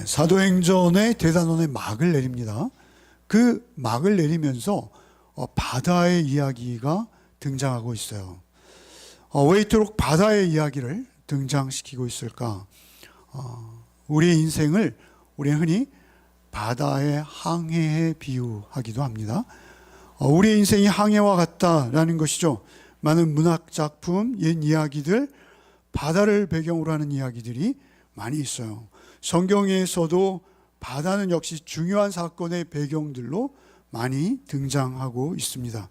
사도행전의 대단원의 막을 내립니다. 그 막을 내리면서 바다의 이야기가 등장하고 있어요. 왜 이토록 바다의 이야기를 등장시키고 있을까? 우리의 인생을 우리는 흔히 바다의 항해에 비유하기도 합니다. 우리의 인생이 항해와 같다라는 것이죠. 많은 문학작품, 옛 이야기들, 바다를 배경으로 하는 이야기들이 많이 있어요. 성경에서도 바다는 역시 중요한 사건의 배경들로 많이 등장하고 있습니다.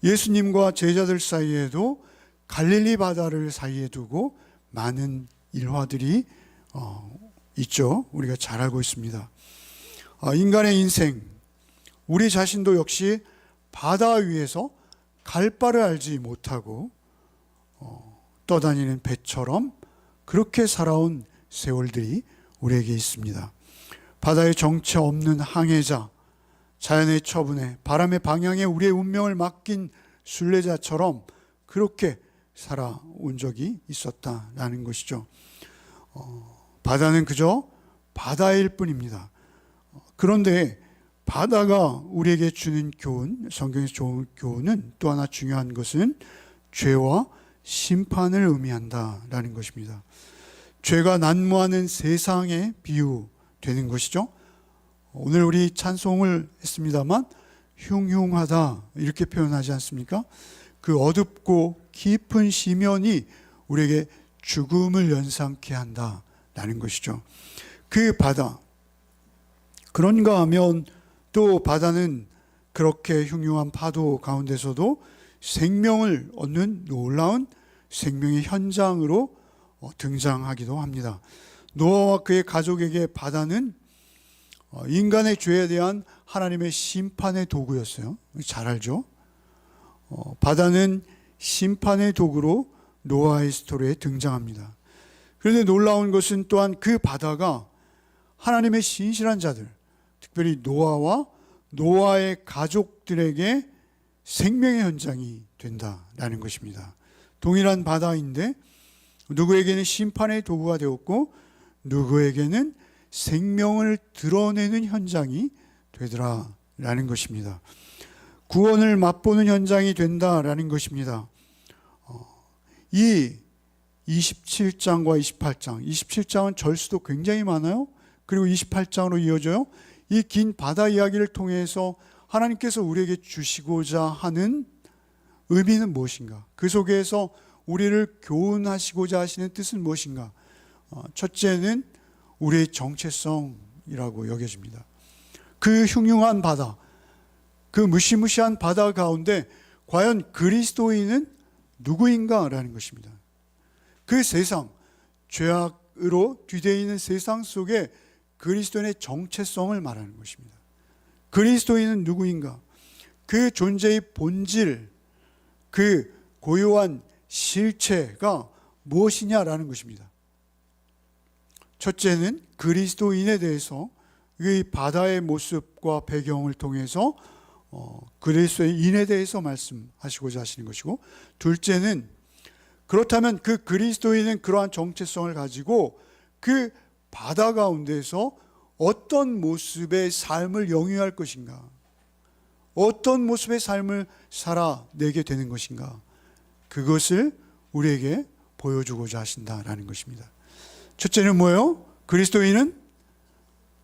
예수님과 제자들 사이에도 갈릴리 바다를 사이에 두고 많은 일화들이 있죠. 우리가 잘 알고 있습니다. 인간의 인생, 우리 자신도 역시 바다 위에서 갈 바를 알지 못하고 떠다니는 배처럼 그렇게 살아온 세월들이 우리에게 있습니다. 바다에 정체 없는 항해자, 자연의 처분에, 바람의 방향에 우리의 운명을 맡긴 순례자처럼 그렇게 살아온 적이 있었다라는 것이죠. 바다는 그저 바다일 뿐입니다. 그런데 바다가 우리에게 주는 교훈, 성경에서 좋은 교훈은 또 하나 중요한 것은 죄와 심판을 의미한다라는 것입니다. 죄가 난무하는 세상에 비유되는 것이죠. 오늘 우리 찬송을 했습니다만 흉흉하다 이렇게 표현하지 않습니까? 그 어둡고 깊은 시면이 우리에게 죽음을 연상케 한다라는 것이죠. 그 바다, 그런가 하면 또 바다는 그렇게 흉흉한 파도 가운데서도 생명을 얻는 놀라운 생명의 현장으로 등장하기도 합니다. 노아와 그의 가족에게 바다는 인간의 죄에 대한 하나님의 심판의 도구였어요. 잘 알죠? 바다는 심판의 도구로 노아의 스토리에 등장합니다. 그런데 놀라운 것은 또한 그 바다가 하나님의 신실한 자들, 특별히 노아와 노아의 가족들에게 생명의 현장이 된다라는 것입니다. 동일한 바다인데 누구에게는 심판의 도구가 되었고 누구에게는 생명을 드러내는 현장이 되더라라는 것입니다. 구원을 맛보는 현장이 된다라는 것입니다. 이 27장과 28장, 27장은 절수도 굉장히 많아요. 그리고 28장으로 이어져요. 이 긴 바다 이야기를 통해서 하나님께서 우리에게 주시고자 하는 의미는 무엇인가? 그 속에서 우리를 교훈하시고자 하시는 뜻은 무엇인가? 첫째는 우리의 정체성이라고 여겨집니다. 그 흉흉한 바다, 그 무시무시한 바다 가운데 과연 그리스도인은 누구인가라는 것입니다. 그 세상, 죄악으로 뒤되어 있는 세상 속에 그리스도인의 정체성을 말하는 것입니다. 그리스도인은 누구인가? 그 존재의 본질, 그 고유한 실체가 무엇이냐라는 것입니다. 첫째는 그리스도인에 대해서 이 바다의 모습과 배경을 통해서 그리스도인에 대해서 말씀하시고자 하시는 것이고, 둘째는 그렇다면 그 그리스도인은 그러한 정체성을 가지고 그 바다 가운데서 어떤 모습의 삶을 영위할 것인가, 어떤 모습의 삶을 살아내게 되는 것인가, 그것을 우리에게 보여주고자 하신다라는 것입니다. 첫째는 뭐예요? 그리스도인은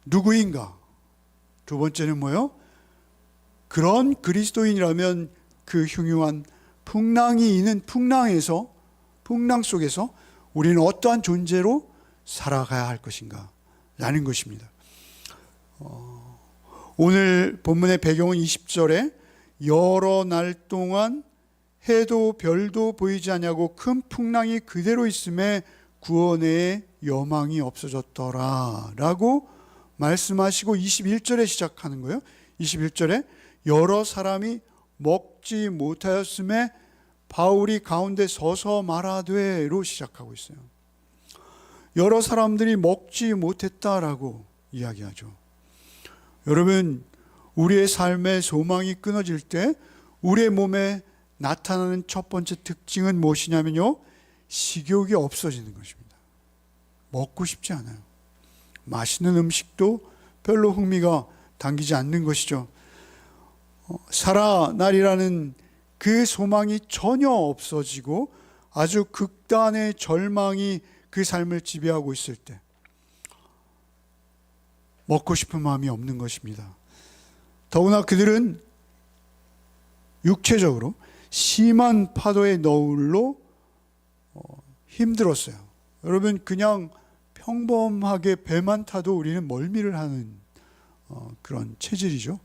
누구인가? 두 번째는 뭐예요? 그런 그리스도인이라면 그 흉흉한 풍랑이 있는 풍랑 속에서 우리는 어떠한 존재로 살아가야 할 것인가 라는 것입니다. 오늘 본문의 배경은 20절에 여러 날 동안 해도 별도 보이지 않냐고 큰 풍랑이 그대로 있음에 구원의 여망이 없어졌더라 라고 말씀하시고 21절에 시작하는 거예요. 21절에 여러 사람이 먹지 못하였음에 바울이 가운데 서서 말하되로 시작하고 있어요. 여러 사람들이 먹지 못했다라고 이야기하죠. 여러분, 우리의 삶의 소망이 끊어질 때 우리의 몸에 나타나는 첫 번째 특징은 무엇이냐면요, 식욕이 없어지는 것입니다. 먹고 싶지 않아요. 맛있는 음식도 별로 흥미가 당기지 않는 것이죠. 살아나리라는 그 소망이 전혀 없어지고 아주 극단의 절망이 그 삶을 지배하고 있을 때 먹고 싶은 마음이 없는 것입니다. 더구나 그들은 육체적으로 심한 파도의 너울로 힘들었어요. 여러분, 그냥 평범하게 배만 타도 우리는 멀미를 하는 그런 체질이죠.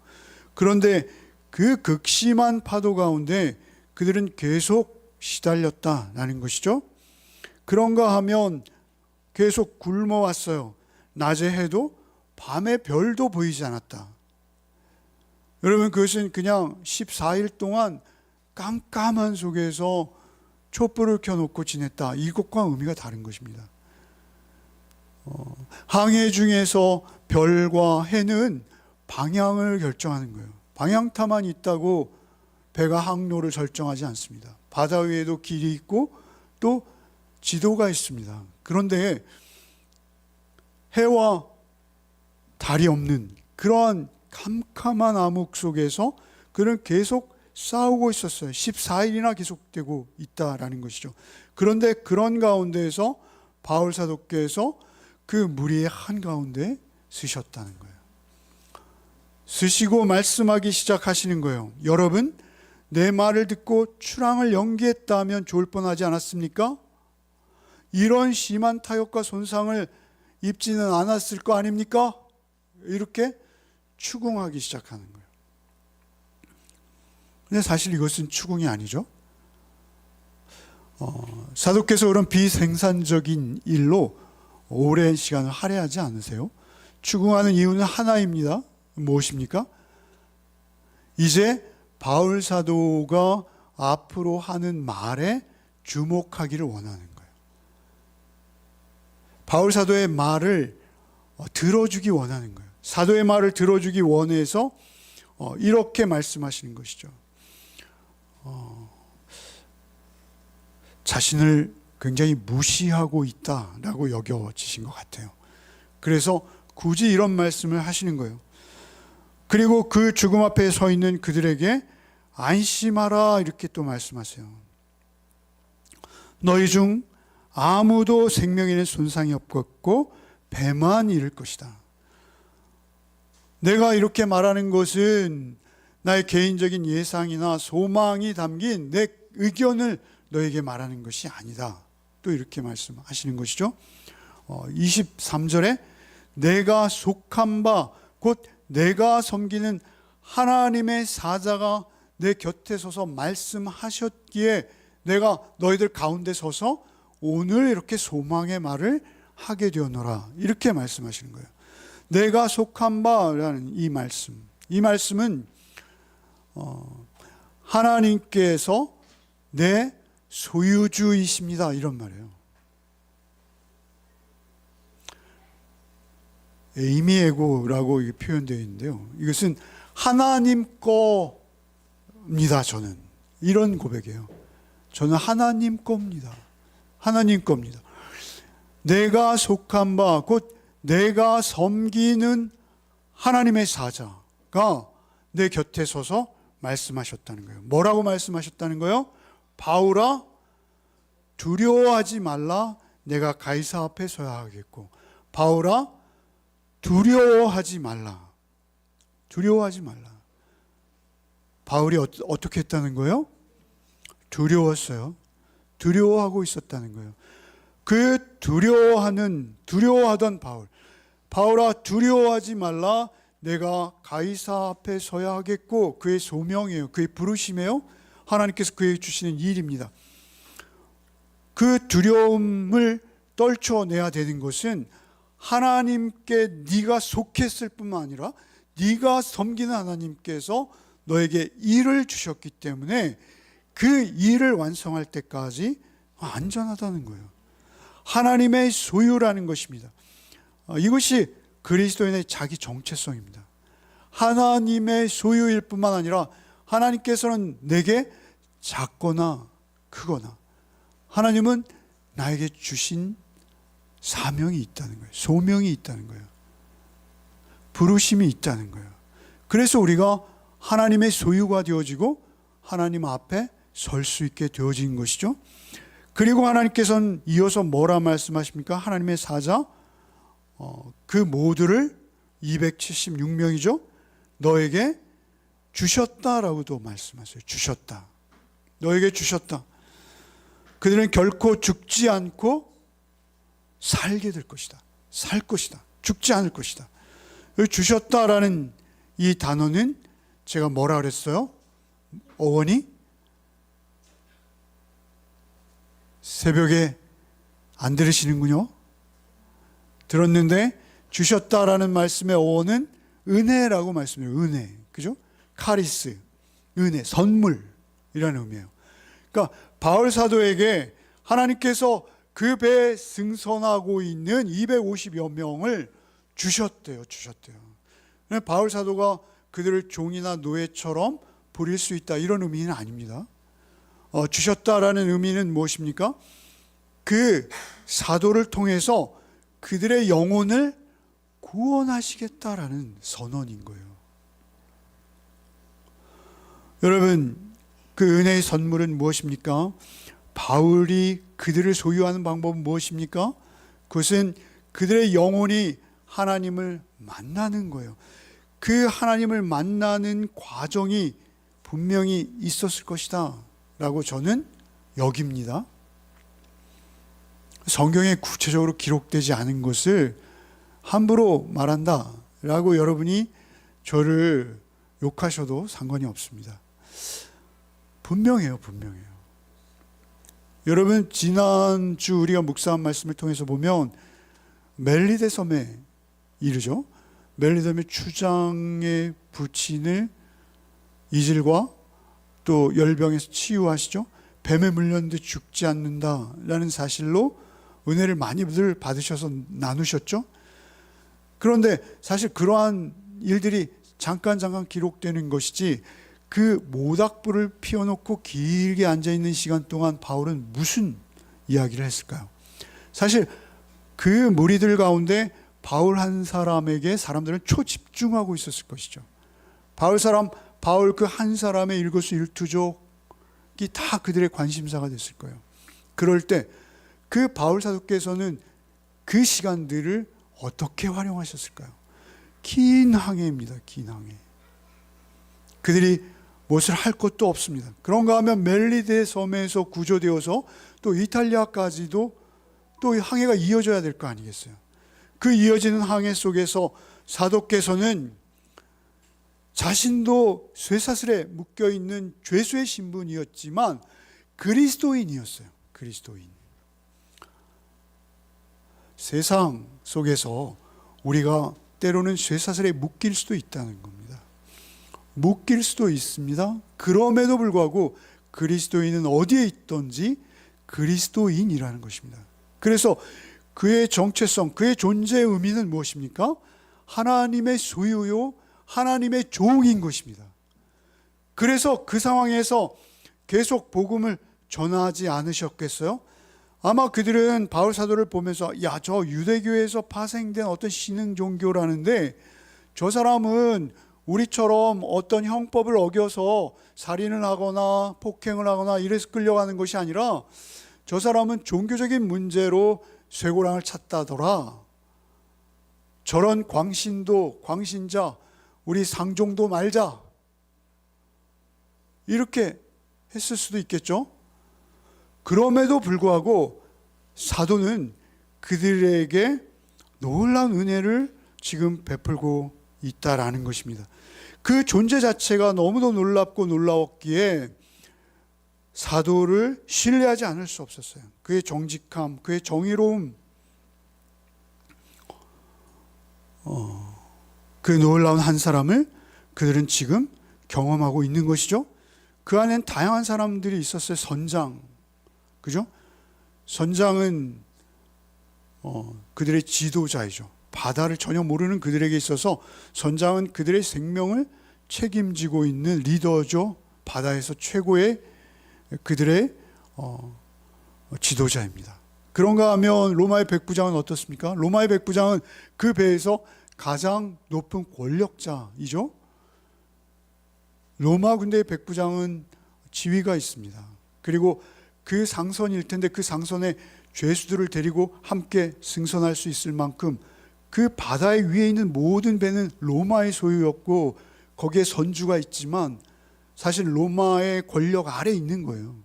그런데 그 극심한 파도 가운데 그들은 계속 시달렸다라는 것이죠. 그런가 하면 계속 굶어왔어요. 낮에 해도 밤에 별도 보이지 않았다. 여러분, 그것은 그냥 14일 동안 깜깜한 속에서 촛불을 켜놓고 지냈다. 이것과 의미가 다른 것입니다. 항해 중에서 별과 해는 방향을 결정하는 거예요. 방향타만 있다고 배가 항로를 결정하지 않습니다. 바다 위에도 길이 있고 또 지도가 있습니다. 그런데 해와 달이 없는 그러한 캄캄한 암흑 속에서 그는 계속 싸우고 있었어요. 14일이나 계속되고 있다라는 것이죠. 그런데 그런 가운데에서 바울 사도께서 그 무리의 한가운데 쓰셨다는 거예요. 쓰시고 말씀하기 시작하시는 거예요. 여러분, 내 말을 듣고 출항을 연기했다면 좋을 뻔하지 않았습니까? 이런 심한 타격과 손상을 입지는 않았을 거 아닙니까? 이렇게 추궁하기 시작하는 거예요. 근데 사실 이것은 추궁이 아니죠. 사도께서 그런 비생산적인 일로 오랜 시간을 할애하지 않으세요. 추궁하는 이유는 하나입니다. 무엇입니까? 이제 바울 사도가 앞으로 하는 말에 주목하기를 원하는 거예요. 바울 사도의 말을 들어주기 원하는 거예요. 사도의 말을 들어주기 원해서 이렇게 말씀하시는 것이죠. 자신을 굉장히 무시하고 있다라고 여겨지신 것 같아요. 그래서 굳이 이런 말씀을 하시는 거예요. 그리고 그 죽음 앞에 서 있는 그들에게 안심하라 이렇게 또 말씀하세요. 너희 중 아무도 생명에는 손상이 없겠고 배만 잃을 것이다. 내가 이렇게 말하는 것은 나의 개인적인 예상이나 소망이 담긴 내 의견을 너에게 말하는 것이 아니다. 또 이렇게 말씀하시는 것이죠. 23절에 내가 속한 바 곧 내가 섬기는 하나님의 사자가 내 곁에 서서 말씀하셨기에 내가 너희들 가운데 서서 오늘 이렇게 소망의 말을 하게 되었노라. 이렇게 말씀하시는 거예요. 내가 속한 바라는 이 말씀은 하나님께서 내 소유주이십니다. 이런 말이에요. 에이미에고라고 표현되어 있는데요. 이것은 하나님 겁니다. 저는 이런 고백이에요. 저는 하나님 겁니다. 하나님 겁니다. 내가 속한 바 곧 내가 섬기는 하나님의 사자가 내 곁에 서서 말씀하셨다는 거예요. 뭐라고 말씀하셨다는 거예요? 바울아, 두려워하지 말라. 내가 가이사 앞에 서야 하겠고. 바울아, 두려워하지 말라. 두려워하지 말라. 바울이 어떻게 했다는 거예요? 두려웠어요. 두려워하고 있었다는 거예요. 그 두려워하던 바울아 두려워하지 말라. 내가 가이사 앞에 서야 하겠고. 그의 소명이에요. 그의 부르심이에요. 하나님께서 그에게 주시는 일입니다. 그 두려움을 떨쳐내야 되는 것은 하나님께 네가 속했을 뿐만 아니라 네가 섬기는 하나님께서 너에게 일을 주셨기 때문에 그 일을 완성할 때까지 안전하다는 거예요. 하나님의 소유라는 것입니다. 이것이 그리스도인의 자기 정체성입니다. 하나님의 소유일 뿐만 아니라 하나님께서는 내게 작거나 크거나 하나님은 나에게 주신 사명이 있다는 거예요. 소명이 있다는 거예요. 부르심이 있다는 거예요. 그래서 우리가 하나님의 소유가 되어지고 하나님 앞에 설 수 있게 되어진 것이죠. 그리고 하나님께서는 이어서 뭐라 말씀하십니까? 하나님의 사자 그 모두를 276명이죠. 너에게 주셨다라고도 말씀하세요. 주셨다. 너에게 주셨다. 그들은 결코 죽지 않고 살게 될 것이다. 살 것이다. 죽지 않을 것이다. 여기 주셨다라는 이 단어는 제가 뭐라 그랬어요? 어원이 새벽에 안 들으시는군요. 들었는데 주셨다라는 말씀의 어원은 은혜라고 말씀해요. 은혜. 그죠? 카리스. 은혜, 선물이라는 의미예요. 그러니까 바울 사도에게 하나님께서 그 배에 승선하고 있는 250여 명을 주셨대요. 바울 사도가 그들을 종이나 노예처럼 부릴 수 있다, 이런 의미는 아닙니다. 주셨다라는 의미는 무엇입니까? 그 사도를 통해서 그들의 영혼을 구원하시겠다라는 선언인 거예요. 여러분, 그 은혜의 선물은 무엇입니까? 바울이 그들을 소유하는 방법은 무엇입니까? 그것은 그들의 영혼이 하나님을 만나는 거예요. 그 하나님을 만나는 과정이 분명히 있었을 것이다 라고 저는 여깁니다. 성경에 구체적으로 기록되지 않은 것을 함부로 말한다 라고 여러분이 저를 욕하셔도 상관이 없습니다. 분명해요. 여러분, 지난주 우리가 묵상한 말씀을 통해서 보면 멜리데 섬에 이르죠. 멜리데 섬의 추장의 부친을 이질과 또 열병에서 치유하시죠. 뱀에 물렸는데 죽지 않는다라는 사실로 은혜를 많이들 받으셔서 나누셨죠. 그런데 사실 그러한 일들이 잠깐 기록되는 것이지, 그 모닥불을 피워놓고 길게 앉아있는 시간 동안 바울은 무슨 이야기를 했을까요? 사실 그 무리들 가운데 바울 한 사람에게 사람들은 초집중하고 있었을 것이죠. 바울 그 한 사람의 일거수일투족이 다 그들의 관심사가 됐을 거예요. 그럴 때 그 바울 사도께서는 그 시간들을 어떻게 활용하셨을까요? 긴 항해입니다. 긴 항해. 그들이 무엇을 할 것도 없습니다. 그런가 하면 멜리데 섬에서 구조되어서 또 이탈리아까지도 또 항해가 이어져야 될 거 아니겠어요? 그 이어지는 항해 속에서 사도께서는 자신도 쇠사슬에 묶여있는 죄수의 신분이었지만 그리스도인이었어요. 그리스도인. 세상 속에서 우리가 때로는 쇠사슬에 묶일 수도 있다는 겁니다. 묶일 수도 있습니다. 그럼에도 불구하고 그리스도인은 어디에 있든지 그리스도인이라는 것입니다. 그래서 그의 정체성, 그의 존재의 의미는 무엇입니까? 하나님의 소유요, 하나님의 종인 것입니다. 그래서 그 상황에서 계속 복음을 전하지 않으셨겠어요? 아마 그들은 바울 사도를 보면서 저 유대교에서 파생된 어떤 신흥 종교라는데 저 사람은 우리처럼 어떤 형법을 어겨서 살인을 하거나 폭행을 하거나 이래서 끌려가는 것이 아니라 저 사람은 종교적인 문제로 쇠고랑을 찼다더라. 저런 광신자 우리 상종도 말자, 이렇게 했을 수도 있겠죠. 그럼에도 불구하고 사도는 그들에게 놀라운 은혜를 지금 베풀고 있다라는 것입니다. 그 존재 자체가 너무도 놀랍고 놀라웠기에 사도를 신뢰하지 않을 수 없었어요. 그의 정직함, 그의 정의로움, 그 놀라운 한 사람을 그들은 지금 경험하고 있는 것이죠. 그 안엔 다양한 사람들이 있었어요. 선장, 그죠? 선장은 그들의 지도자이죠. 바다를 전혀 모르는 그들에게 있어서 선장은 그들의 생명을 책임지고 있는 리더죠. 바다에서 최고의 그들의 지도자입니다. 그런가 하면 로마의 백부장은 어떻습니까? 로마의 백부장은 그 배에서 가장 높은 권력자이죠. 로마 군대의 백부장은 지위가 있습니다. 그리고 그 상선일 텐데 그 상선에 죄수들을 데리고 함께 승선할 수 있을 만큼 그 바다의 위에 있는 모든 배는 로마의 소유였고 거기에 선주가 있지만 사실 로마의 권력 아래에 있는 거예요.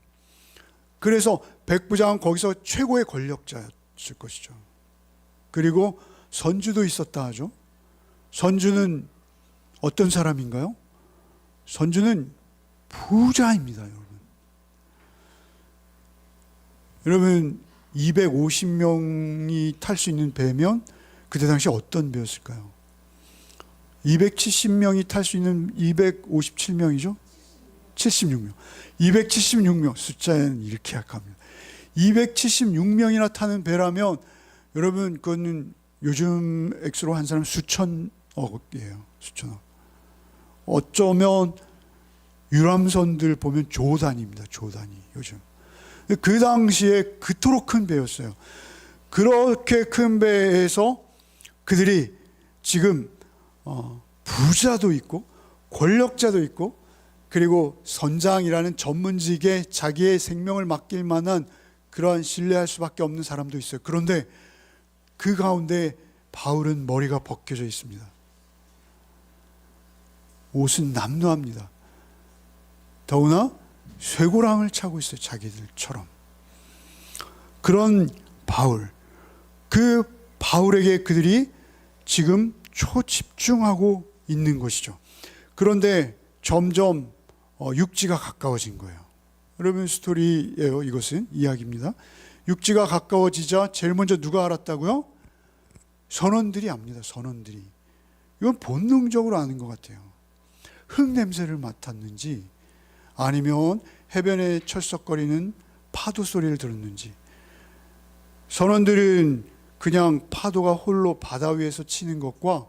그래서 백부장은 거기서 최고의 권력자였을 것이죠. 그리고 선주도 있었다 하죠. 선주는 어떤 사람인가요? 선주는 부자입니다, 여러분. 여러분 250명이 탈 수 있는 배면 그때 당시 어떤 배였을까요? 270명이 탈 수 있는 257명이죠? 76명. 276명. 숫자에는 이렇게 약합니다. 276명이나 타는 배라면 여러분 그거는 요즘 액수로 한 사람 수천억이에요. 수천억. 어쩌면 유람선들 보면 조 단위입니다. 조 단위 요즘. 그 당시에 그토록 큰 배였어요. 그렇게 큰 배에서 그들이 지금 부자도 있고 권력자도 있고 그리고 선장이라는 전문직에 자기의 생명을 맡길 만한 그러한 신뢰할 수밖에 없는 사람도 있어요. 그런데 그 가운데 바울은 머리가 벗겨져 있습니다. 옷은 남루합니다. 더구나 쇠고랑을 차고 있어요. 자기들처럼. 그런 바울, 그 바울에게 그들이 지금 초집중하고 있는 것이죠. 그런데 점점 육지가 가까워진 거예요. 여러분 스토리예요. 이것은 이야기입니다. 육지가 가까워지자 제일 먼저 누가 알았다고요? 선원들이 압니다. 선원들이. 이건 본능적으로 아는 것 같아요. 흙 냄새를 맡았는지 아니면 해변에 철썩거리는 파도 소리를 들었는지. 선원들은 그냥 파도가 홀로 바다 위에서 치는 것과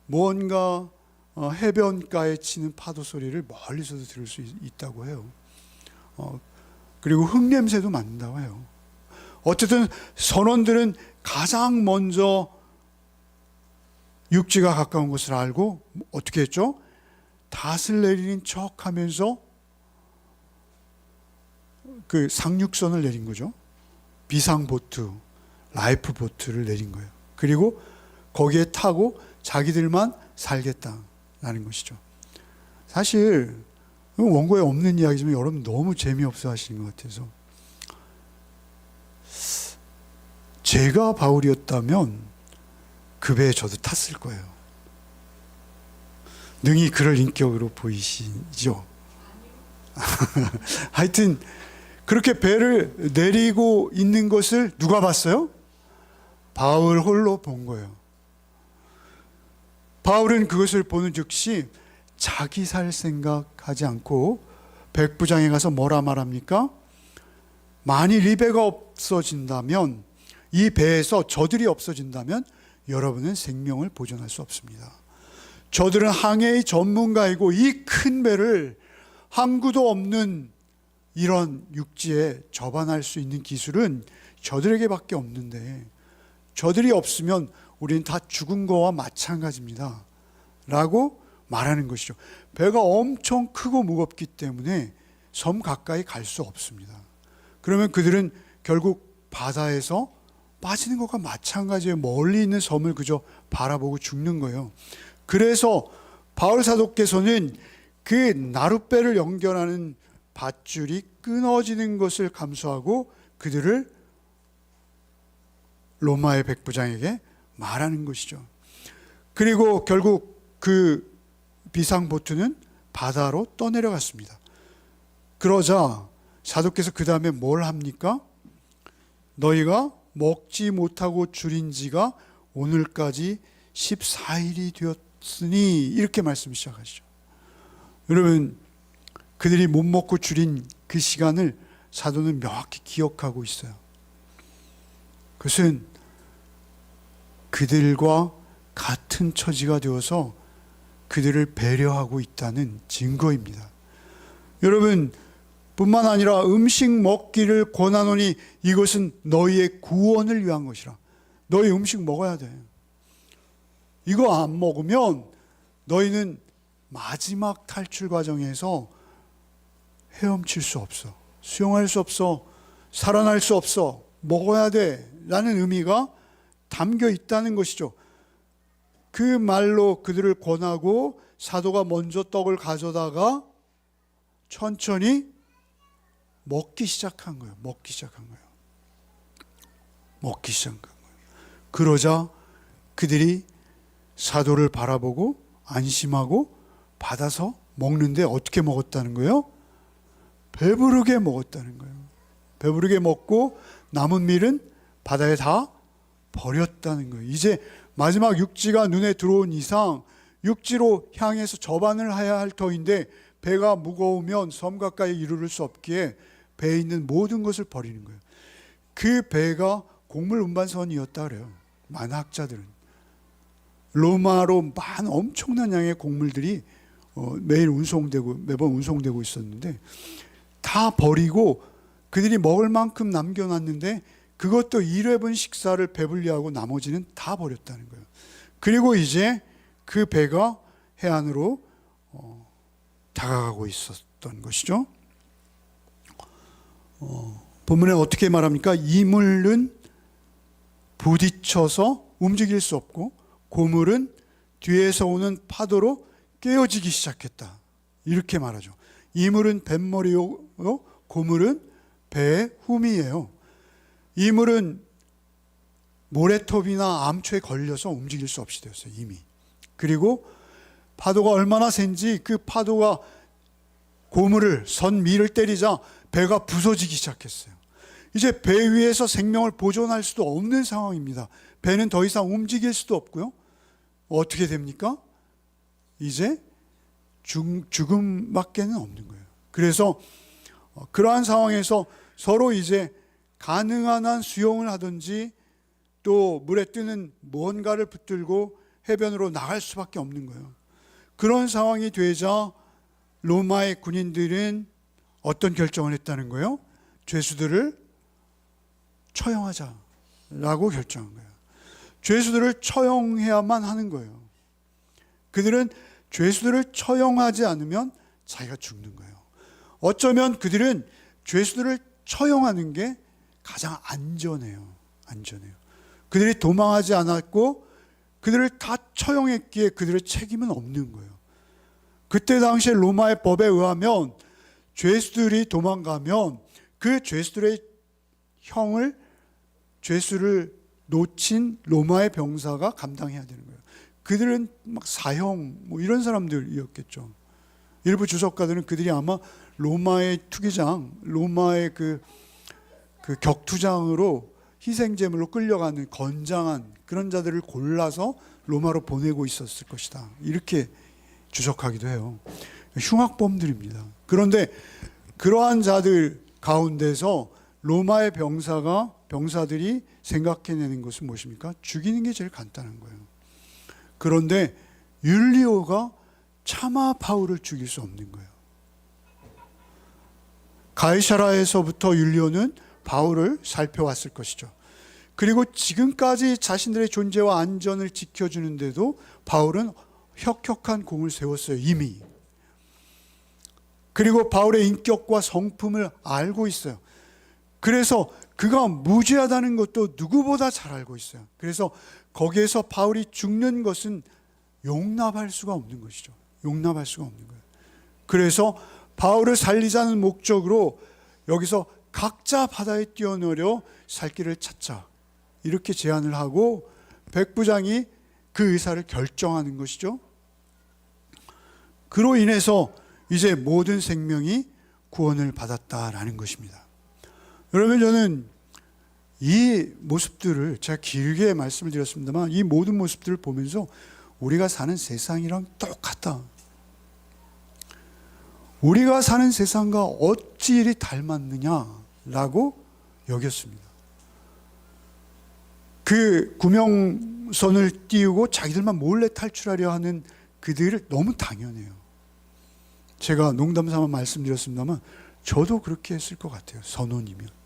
뭔가 해변가에 치는 파도 소리를 멀리서도 들을 수 있다고 해요. 그리고 흙냄새도 맡는다고 해요. 어쨌든 선원들은 가장 먼저 육지가 가까운 것을 알고 어떻게 했죠? 닷을 내리는 척 하면서 그 상륙선을 내린 거죠. 비상보트, 라이프보트를 내린 거예요. 그리고 거기에 타고 자기들만 살겠다라는 것이죠. 사실 원고에 없는 이야기지만 여러분 너무 재미없어 하시는 것 같아서 제가 바울이었다면 그 배에 저도 탔을 거예요. 능히 그럴 인격으로 보이시죠? 하여튼 그렇게 배를 내리고 있는 것을 누가 봤어요? 바울 홀로 본 거예요. 바울은 그것을 보는 즉시 자기 살 생각하지 않고 백부장에 가서 뭐라 말합니까? 만일 이 배가 없어진다면, 이 배에서 저들이 없어진다면 여러분은 생명을 보존할 수 없습니다. 저들은 항해의 전문가이고 이 큰 배를 항구도 없는 이런 육지에 접안할 수 있는 기술은 저들에게밖에 없는데 저들이 없으면 우리는 다 죽은 거와 마찬가지입니다 라고 말하는 것이죠. 배가 엄청 크고 무겁기 때문에 섬 가까이 갈 수 없습니다. 그러면 그들은 결국 바다에서 빠지는 것과 마찬가지예요. 멀리 있는 섬을 그저 바라보고 죽는 거예요. 그래서 바울 사도께서는 그 나룻배를 연결하는 밧줄이 끊어지는 것을 감수하고 그들을 로마의 백부장에게 말하는 것이죠. 그리고 결국 그 비상보트는 바다로 떠내려갔습니다. 그러자 사도께서 그 다음에 뭘 합니까? 너희가 먹지 못하고 줄인 지가 오늘까지 14일이 되었으니 이렇게 말씀 시작하시죠. 여러분 그들이 못 먹고 줄인 그 시간을 사도는 명확히 기억하고 있어요. 그것은 그들과 같은 처지가 되어서 그들을 배려하고 있다는 증거입니다. 여러분 뿐만 아니라 음식 먹기를 권하노니 이것은 너희의 구원을 위한 것이라. 너희 음식 먹어야 돼. 이거 안 먹으면 너희는 마지막 탈출 과정에서 헤엄칠 수 없어. 수용할 수 없어. 살아날 수 없어. 먹어야 돼. 라는 의미가 담겨 있다는 것이죠. 그 말로 그들을 권하고 사도가 먼저 떡을 가져다가 천천히 먹기 시작한 거예요. 먹기 시작한 거예요. 그러자 그들이 사도를 바라보고 안심하고 받아서 먹는데 어떻게 먹었다는 거예요? 배부르게 먹었다는 거예요. 배부르게 먹고 남은 밀은 바다에 다 버렸다는 거예요. 이제 마지막 육지가 눈에 들어온 이상 육지로 향해서 접안을 해야 할 터인데 배가 무거우면 섬 가까이 이르를 수 없기에 배에 있는 모든 것을 버리는 거예요. 그 배가 곡물 운반선이었다 그래요. 많은 학자들은. 로마로 많은 엄청난 양의 곡물들이 매번 운송되고 있었는데 다 버리고 그들이 먹을 만큼 남겨놨는데 그것도 1회분 식사를 배불리하고 나머지는 다 버렸다는 거예요. 그리고 이제 그 배가 해안으로 다가가고 있었던 것이죠. 본문에 어떻게 말합니까? 이물은 부딪혀서 움직일 수 없고 고물은 뒤에서 오는 파도로 깨어지기 시작했다. 이렇게 말하죠. 이물은 뱃머리요, 고물은 배의 흠이에요. 이물은 모래톱이나 암초에 걸려서 움직일 수 없이 되었어요. 이미. 그리고 파도가 얼마나 센지 그 파도가 고물을 선 밀을 때리자 배가 부서지기 시작했어요. 이제 배 위에서 생명을 보존할 수도 없는 상황입니다. 배는 더 이상 움직일 수도 없고요. 어떻게 됩니까? 이제 죽음밖에는 없는 거예요. 그래서 그러한 상황에서 서로 이제 가능한 한 수용을 하든지 또 물에 뜨는 뭔가를 붙들고 해변으로 나갈 수밖에 없는 거예요. 그런 상황이 되자 로마의 군인들은 어떤 결정을 했다는 거예요? 죄수들을 처형하자라고 결정한 거예요. 죄수들을 처형해야만 하는 거예요. 그들은 죄수들을 처형하지 않으면 자기가 죽는 거예요. 어쩌면 그들은 죄수들을 처형하는 게 가장 안전해요. 그들이 도망하지 않았고 그들을 다 처형했기에 그들의 책임은 없는 거예요. 그때 당시에 로마의 법에 의하면 죄수들이 도망가면 그 죄수들의 죄수를 놓친 로마의 병사가 감당해야 되는 거예요. 그들은 막 사형 이런 사람들이었겠죠. 일부 주석가들은 그들이 아마 로마의 투기장, 로마의 그 격투장으로 희생제물로 끌려가는 건장한 그런 자들을 골라서 로마로 보내고 있었을 것이다. 이렇게 주석하기도 해요. 흉악범들입니다. 그런데 그러한 자들 가운데서 로마의 병사들이 생각해내는 것은 무엇입니까? 죽이는 게 제일 간단한 거예요. 그런데 율리오가 차마 바울을 죽일 수 없는 거예요. 가이사라에서부터 율리오는 바울을 살펴왔을 것이죠. 그리고 지금까지 자신들의 존재와 안전을 지켜주는데도 바울은 혁혁한 공을 세웠어요. 이미. 그리고 바울의 인격과 성품을 알고 있어요. 그래서 그가 무죄하다는 것도 누구보다 잘 알고 있어요. 그래서 거기에서 바울이 죽는 것은 용납할 수가 없는 것이죠. 용납할 수가 없는 거예요. 그래서 바울을 살리자는 목적으로 여기서 각자 바다에 뛰어내려 살 길을 찾자 이렇게 제안을 하고 백부장이 그 의사를 결정하는 것이죠. 그로 인해서 이제 모든 생명이 구원을 받았다라는 것입니다. 여러분, 저는 이 모습들을 제가 길게 말씀을 드렸습니다만 이 모든 모습들을 보면서 우리가 사는 세상이랑 똑같다. 우리가 사는 세상과 어찌 이리 닮았느냐라고 여겼습니다. 그 구명선을 띄우고 자기들만 몰래 탈출하려 하는 그들을 너무 당연해요. 제가 농담 삼아 말씀드렸습니다만 저도 그렇게 했을 것 같아요. 선원이면.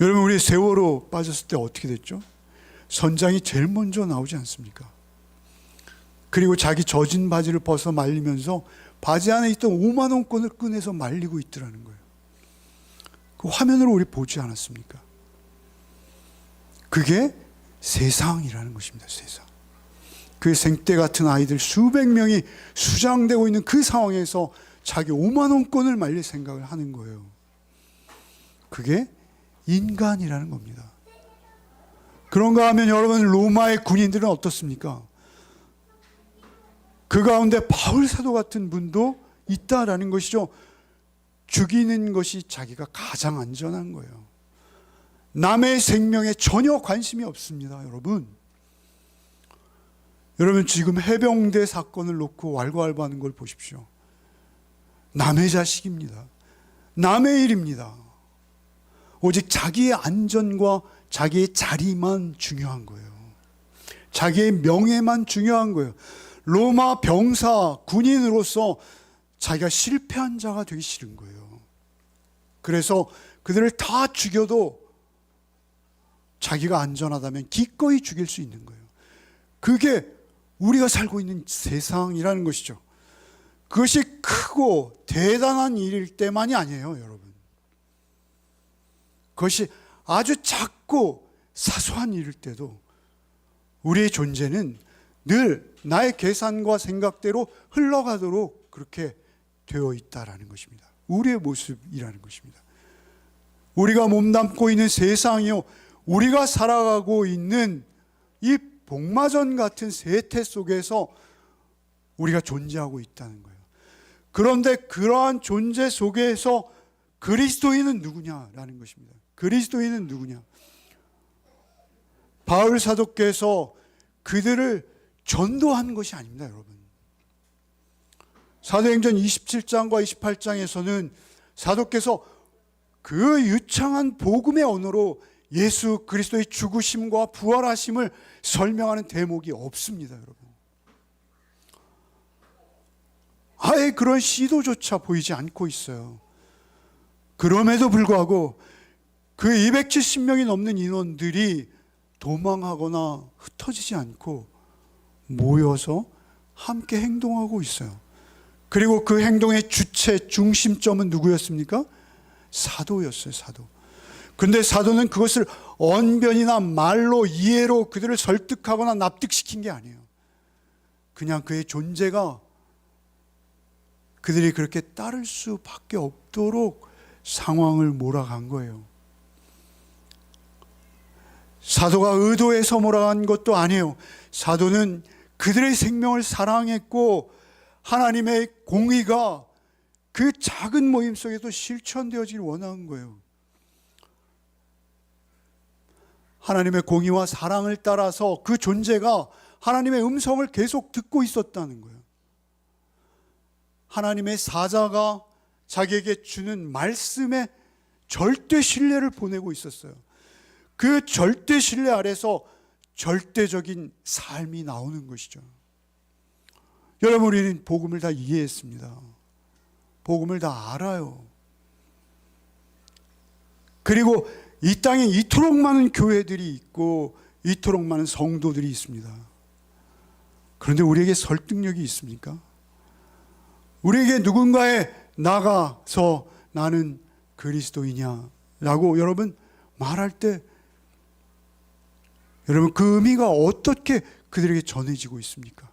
여러분, 우리 세월호 빠졌을 때 어떻게 됐죠? 선장이 제일 먼저 나오지 않습니까? 그리고 자기 젖은 바지를 벗어 말리면서 바지 안에 있던 5만 원권을 꺼내서 말리고 있더라는 거예요. 그 화면으로 우리 보지 않았습니까? 그게 세상이라는 것입니다. 세상. 그 생떼 같은 아이들 수백 명이 수장되고 있는 그 상황에서 자기 5만 원권을 말릴 생각을 하는 거예요. 그게 인간이라는 겁니다. 그런가 하면 여러분, 로마의 군인들은 어떻습니까? 그 가운데 바울 사도 같은 분도 있다라는 것이죠. 죽이는 것이 자기가 가장 안전한 거예요. 남의 생명에 전혀 관심이 없습니다. 여러분 지금 해병대 사건을 놓고 왈가왈부하는 걸 보십시오. 남의 자식입니다. 남의 일입니다. 오직 자기의 안전과 자기의 자리만 중요한 거예요. 자기의 명예만 중요한 거예요. 로마 병사, 군인으로서 자기가 실패한 자가 되기 싫은 거예요. 그래서 그들을 다 죽여도 자기가 안전하다면 기꺼이 죽일 수 있는 거예요. 그게 우리가 살고 있는 세상이라는 것이죠. 그것이 크고 대단한 일일 때만이 아니에요, 여러분. 그것이 아주 작고 사소한 일일 때도 우리의 존재는 늘 나의 계산과 생각대로 흘러가도록 그렇게 되어 있다라는 것입니다. 우리의 모습이라는 것입니다. 우리가 몸담고 있는 세상이요, 우리가 살아가고 있는 이 복마전 같은 세태 속에서 우리가 존재하고 있다는 거예요. 그런데 그러한 존재 속에서 그리스도인은 누구냐라는 것입니다. 그리스도인은 누구냐? 바울 사도께서 그들을 전도한 것이 아닙니다, 여러분. 사도행전 27장과 28장에서는 사도께서 그 유창한 복음의 언어로 예수 그리스도의 죽으심과 부활하심을 설명하는 대목이 없습니다, 여러분. 아예 그런 시도조차 보이지 않고 있어요. 그럼에도 불구하고 그 270명이 넘는 인원들이 도망하거나 흩어지지 않고 모여서 함께 행동하고 있어요. 그리고 그 행동의 주체, 중심점은 누구였습니까? 사도였어요, 사도. 근데 사도는 그것을 언변이나 말로, 이해로 그들을 설득하거나 납득시킨 게 아니에요. 그냥 그의 존재가 그들이 그렇게 따를 수밖에 없도록 상황을 몰아간 거예요. 사도가 의도해서 몰아간 것도 아니에요. 사도는 그들의 생명을 사랑했고 하나님의 공의가 그 작은 모임 속에도 실천되어지길 원한 거예요. 하나님의 공의와 사랑을 따라서 그 존재가 하나님의 음성을 계속 듣고 있었다는 거예요. 하나님의 사자가 자기에게 주는 말씀에 절대 신뢰를 보내고 있었어요. 그 절대 신뢰 아래서 절대적인 삶이 나오는 것이죠. 여러분, 우리는 복음을 다 이해했습니다. 복음을 다 알아요. 그리고 이 땅에 이토록 많은 교회들이 있고 이토록 많은 성도들이 있습니다. 그런데 우리에게 설득력이 있습니까? 우리에게 누군가에 나가서 나는 그리스도이냐라고 여러분 말할 때 여러분 그 의미가 어떻게 그들에게 전해지고 있습니까?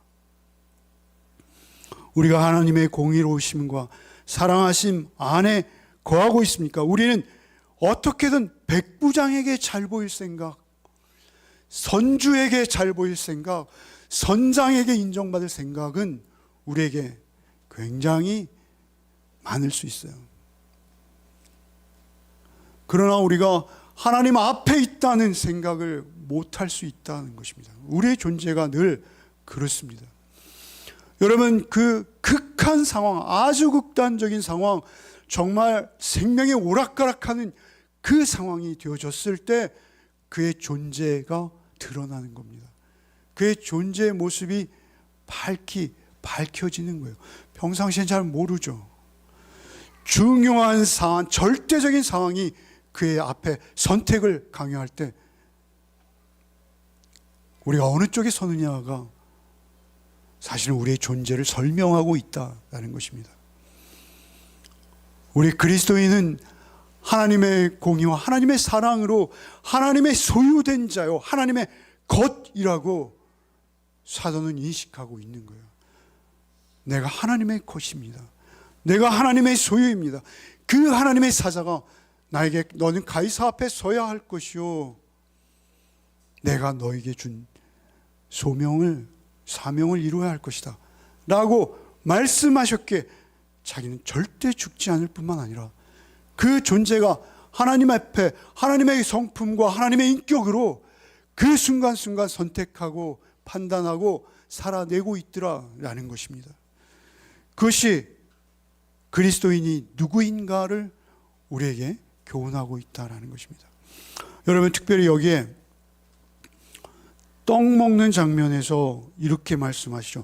우리가 하나님의 공의로우심과 사랑하심 안에 거하고 있습니까? 우리는 어떻게든 백부장에게 잘 보일 생각, 선주에게 잘 보일 생각, 선장에게 인정받을 생각은 우리에게 굉장히 많을 수 있어요. 그러나 우리가 하나님 앞에 있다는 생각을 못할 수 있다는 것입니다. 우리의 존재가 늘 그렇습니다. 여러분, 그 극한 상황, 아주 극단적인 상황, 정말 생명이 오락가락하는 그 상황이 되어졌을 때 그의 존재가 드러나는 겁니다. 그의 존재의 모습이 밝혀지는 거예요. 평상시엔 잘 모르죠. 중요한 상황, 절대적인 상황이 그의 앞에 선택을 강요할 때 우리가 어느 쪽에 서느냐가 사실은 우리의 존재를 설명하고 있다라는 것입니다. 우리 그리스도인은 하나님의 공의와 하나님의 사랑으로 하나님의 소유된 자요, 하나님의 것이라고 사도는 인식하고 있는 거예요. 내가 하나님의 것입니다. 내가 하나님의 소유입니다. 그 하나님의 사자가 나에게 너는 가이사 앞에 서야 할 것이요, 내가 너에게 준 사명을 이루어야 할 것이다 라고 말씀하셨기에 자기는 절대 죽지 않을 뿐만 아니라 그 존재가 하나님 앞에 하나님의 성품과 하나님의 인격으로 그 순간순간 선택하고 판단하고 살아내고 있더라라는 것입니다. 그것이 그리스도인이 누구인가를 우리에게 교훈하고 있다라는 것입니다. 여러분, 특별히 여기에 떡 먹는 장면에서 이렇게 말씀하시죠.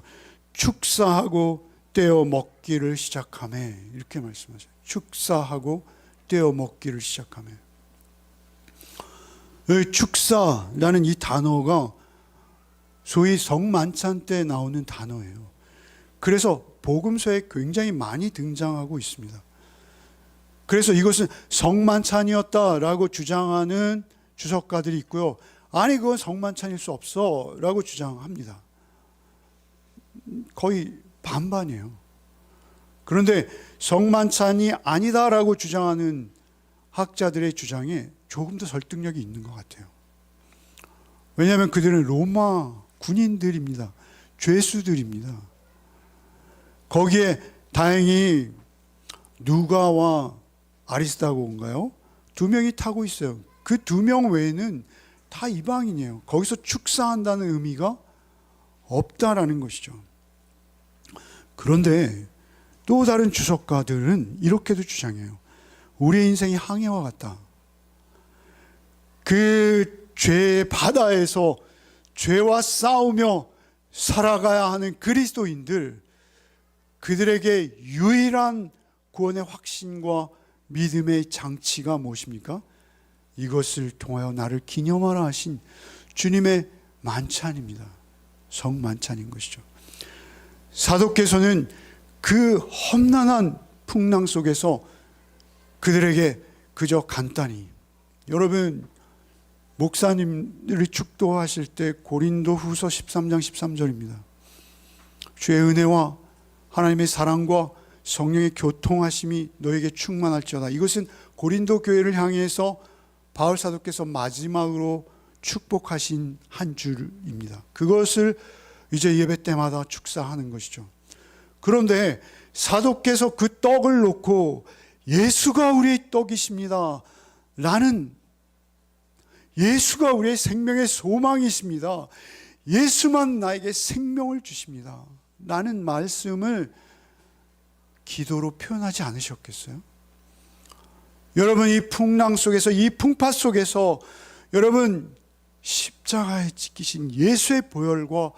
축사하고 떼어 먹기를 시작하며, 이렇게 말씀하셔요. 축사하고 떼어 먹기를 시작하며. 축사라는 이 단어가 소위 성만찬 때 나오는 단어예요. 그래서 복음서에 굉장히 많이 등장하고 있습니다. 그래서 이것은 성만찬이었다라고 주장하는 주석가들이 있고요. 아니, 그건 성만찬일 수 없어 라고 주장합니다. 거의 반반이에요. 그런데 성만찬이 아니다라고 주장하는 학자들의 주장에 조금 더 설득력이 있는 것 같아요. 왜냐하면 그들은 로마 군인들입니다. 죄수들입니다. 거기에 다행히 누가와 아리스다고인가요? 두 명이 타고 있어요. 그 두 명 외에는 다 이방인이에요. 거기서 축사한다는 의미가 없다라는 것이죠. 그런데 또 다른 주석가들은 이렇게도 주장해요. 우리의 인생이 항해와 같다. 그 죄의 바다에서 죄와 싸우며 살아가야 하는 그리스도인들, 그들에게 유일한 구원의 확신과 믿음의 장치가 무엇입니까? 이것을 통하여 나를 기념하라 하신 주님의 만찬입니다. 성만찬인 것이죠. 사도께서는 그 험난한 풍랑 속에서 그들에게 그저 간단히, 여러분 목사님들이 축도하실 때 고린도 후서 13장 13절입니다. 주의 은혜와 하나님의 사랑과 성령의 교통하심이 너에게 충만할지어다. 이것은 고린도 교회를 향해서 바울 사도께서 마지막으로 축복하신 한 줄입니다. 그것을 이제 예배 때마다 축사하는 것이죠. 그런데 사도께서 그 떡을 놓고 예수가 우리의 떡이십니다 라는, 예수가 우리의 생명의 소망이십니다, 예수만 나에게 생명을 주십니다 라는 말씀을 기도로 표현하지 않으셨겠어요? 여러분, 이 풍랑 속에서, 이 풍파 속에서 여러분 십자가에 찍히신 예수의 보혈과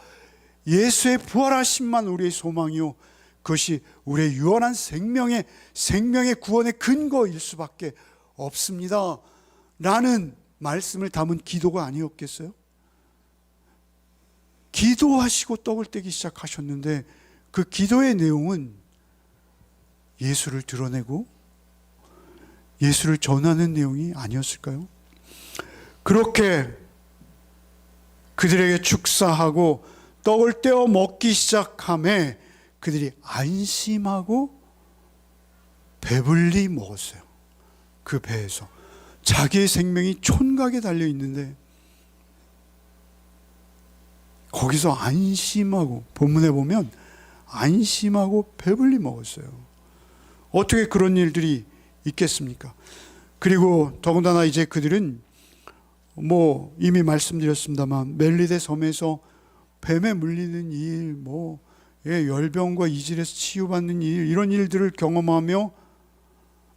예수의 부활하심만 우리의 소망이요, 그것이 우리의 유언한 생명의 구원의 근거일 수밖에 없습니다 라는 말씀을 담은 기도가 아니었겠어요? 기도하시고 떡을 떼기 시작하셨는데 그 기도의 내용은 예수를 드러내고 예수를 전하는 내용이 아니었을까요? 그렇게 그들에게 축사하고 떡을 떼어 먹기 시작하며 그들이 안심하고 배불리 먹었어요. 그 배에서 자기의 생명이 촌각에 달려 있는데 거기서 안심하고, 본문에 보면 안심하고 배불리 먹었어요. 어떻게 그런 일들이 있겠습니까? 그리고 더군다나 이제 그들은 이미 말씀드렸습니다만 멜리데 섬에서 뱀에 물리는 일, 열병과 이질에서 치유받는 일, 이런 일들을 경험하며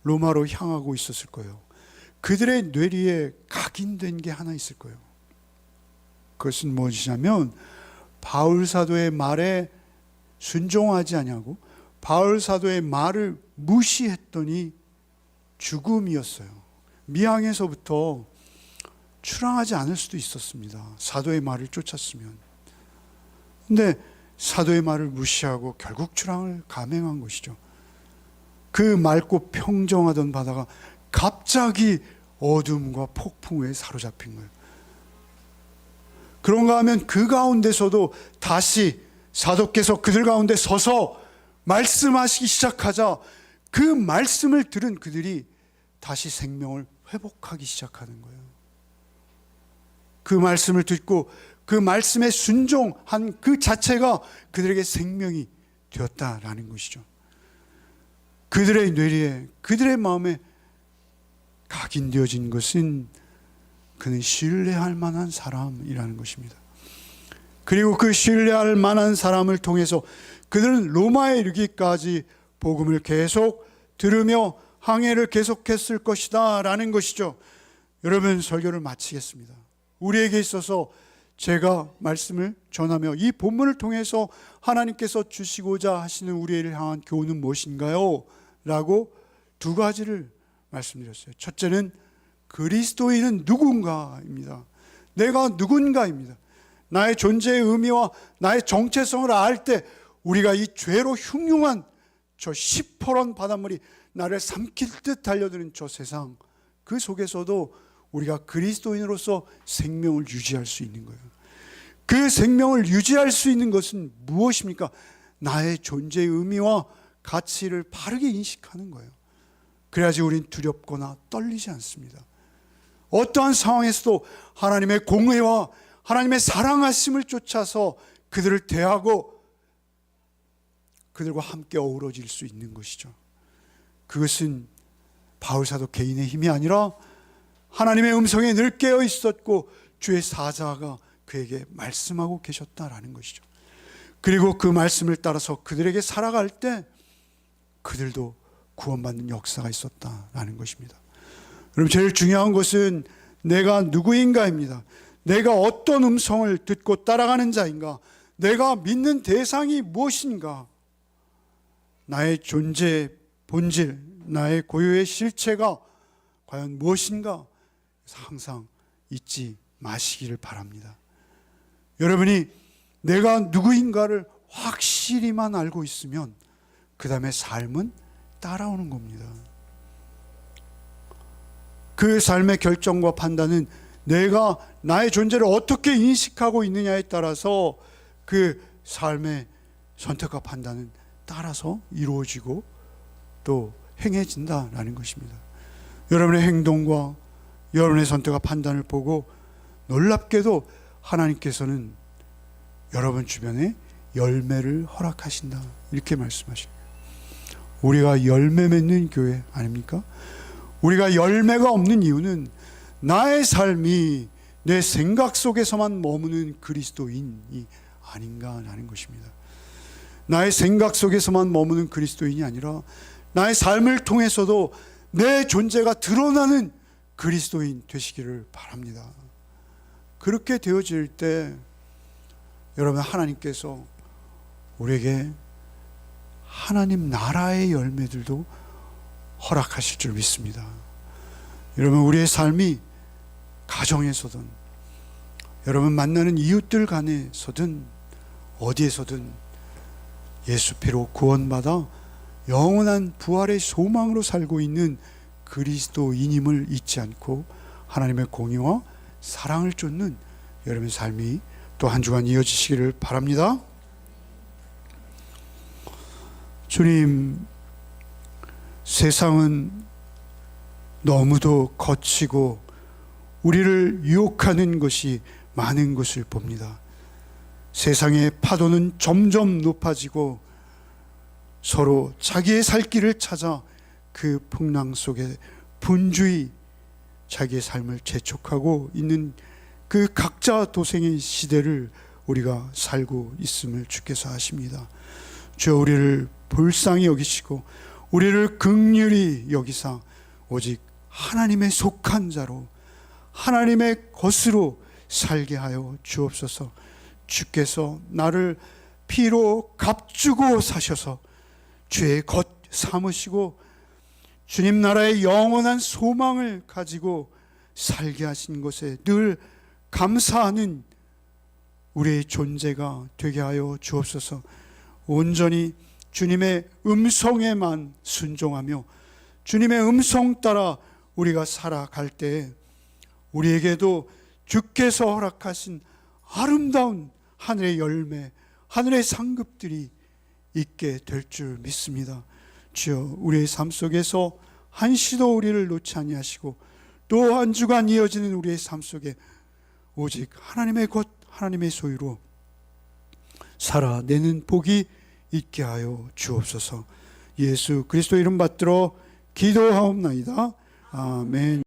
로마로 향하고 있었을 거예요. 그들의 뇌리에 각인된 게 하나 있을 거예요. 그것은 무엇이냐면 바울 사도의 말에 순종하지 아니하고 바울 사도의 말을 무시했더니 죽음이었어요. 미항에서부터 출항하지 않을 수도 있었습니다. 사도의 말을 쫓았으면. 근데 사도의 말을 무시하고 결국 출항을 감행한 것이죠. 그 맑고 평정하던 바다가 갑자기 어둠과 폭풍에 사로잡힌 거예요. 그런가 하면 그 가운데서도 다시 사도께서 그들 가운데 서서 말씀하시기 시작하자 그 말씀을 들은 그들이 다시 생명을 회복하기 시작하는 거예요. 그 말씀을 듣고 그 말씀에 순종한 그 자체가 그들에게 생명이 되었다라는 것이죠. 그들의 뇌리에, 그들의 마음에 각인되어진 것은 그는 신뢰할 만한 사람이라는 것입니다. 그리고 그 신뢰할 만한 사람을 통해서 그들은 로마에 이르기까지 복음을 계속 들으며 항해를 계속했을 것이다 라는 것이죠. 여러분, 설교를 마치겠습니다. 우리에게 있어서 제가 말씀을 전하며 이 본문을 통해서 하나님께서 주시고자 하시는 우리를 향한 교훈은 무엇인가요? 라고 두 가지를 말씀드렸어요. 첫째는 그리스도인은 누군가입니다. 내가 누군가입니다. 나의 존재의 의미와 나의 정체성을 알 때 우리가 이 죄로 흉흉한 저 시퍼런 바닷물이 나를 삼킬 듯 달려드는 저 세상, 그 속에서도 우리가 그리스도인으로서 생명을 유지할 수 있는 거예요. 그 생명을 유지할 수 있는 것은 무엇입니까? 나의 존재의 의미와 가치를 바르게 인식하는 거예요. 그래야지 우린 두렵거나 떨리지 않습니다. 어떠한 상황에서도 하나님의 공의와 하나님의 사랑하심을 쫓아서 그들을 대하고 그들과 함께 어우러질 수 있는 것이죠. 그것은 바울사도 개인의 힘이 아니라 하나님의 음성에 늘 깨어 있었고 주의 사자가 그에게 말씀하고 계셨다라는 것이죠. 그리고 그 말씀을 따라서 그들에게 살아갈 때 그들도 구원받는 역사가 있었다라는 것입니다. 여러분, 제일 중요한 것은 내가 누구인가입니다. 내가 어떤 음성을 듣고 따라가는 자인가? 내가 믿는 대상이 무엇인가? 나의 존재의 본질, 나의 고유의 실체가 과연 무엇인가? 항상 잊지 마시기를 바랍니다. 여러분이 내가 누구인가를 확실히만 알고 있으면 그 다음에 삶은 따라오는 겁니다. 그 삶의 결정과 판단은 내가 나의 존재를 어떻게 인식하고 있느냐에 따라서 그 삶의 선택과 판단은 따라서 이루어지고 또 행해진다라는 것입니다. 여러분의 행동과 여러분의 선택과 판단을 보고 놀랍게도 하나님께서는 여러분 주변에 열매를 허락하신다, 이렇게 말씀하십니다. 우리가 열매 맺는 교회 아닙니까? 우리가 열매가 없는 이유는 나의 삶이 내 생각 속에서만 머무는 그리스도인이 아닌가라는 것입니다. 나의 생각 속에서만 머무는 그리스도인이 아니라 나의 삶을 통해서도 내 존재가 드러나는 그리스도인 되시기를 바랍니다. 그렇게 되어질 때 여러분, 하나님께서 우리에게 하나님 나라의 열매들도 허락하실 줄 믿습니다. 여러분, 우리의 삶이 가정에서든 여러분 만나는 이웃들 간에서든 어디에서든 예수 피로 구원받아 영원한 부활의 소망으로 살고 있는 그리스도인임을 잊지 않고 하나님의 공의와 사랑을 쫓는 여러분의 삶이 또 한 주간 이어지시기를 바랍니다. 주님, 세상은 너무도 거치고 우리를 유혹하는 것이 많은 것을 봅니다. 세상의 파도는 점점 높아지고 서로 자기의 살 길을 찾아 그 풍랑 속에 분주히 자기의 삶을 재촉하고 있는 그 각자 도생의 시대를 우리가 살고 있음을 주께서 아십니다. 주여, 우리를 불쌍히 여기시고 우리를 긍휼히 여기사 오직 하나님의 속한 자로 하나님의 것으로 살게 하여 주옵소서. 주께서 나를 피로 값주고 사셔서 죄의 것 삼으시고 주님 나라의 영원한 소망을 가지고 살게 하신 것에 늘 감사하는 우리의 존재가 되게 하여 주옵소서. 온전히 주님의 음성에만 순종하며 주님의 음성 따라 우리가 살아갈 때 우리에게도 주께서 허락하신 아름다운 하늘의 열매, 하늘의 상급들이 있게 될 줄 믿습니다. 주여, 우리의 삶 속에서 한시도 우리를 놓지 아니하시고 또 한 주간 이어지는 우리의 삶 속에 오직 하나님의 것, 하나님의 소유로 살아내는 복이 있게 하여 주옵소서. 예수 그리스도 이름 받들어 기도하옵나이다. 아멘.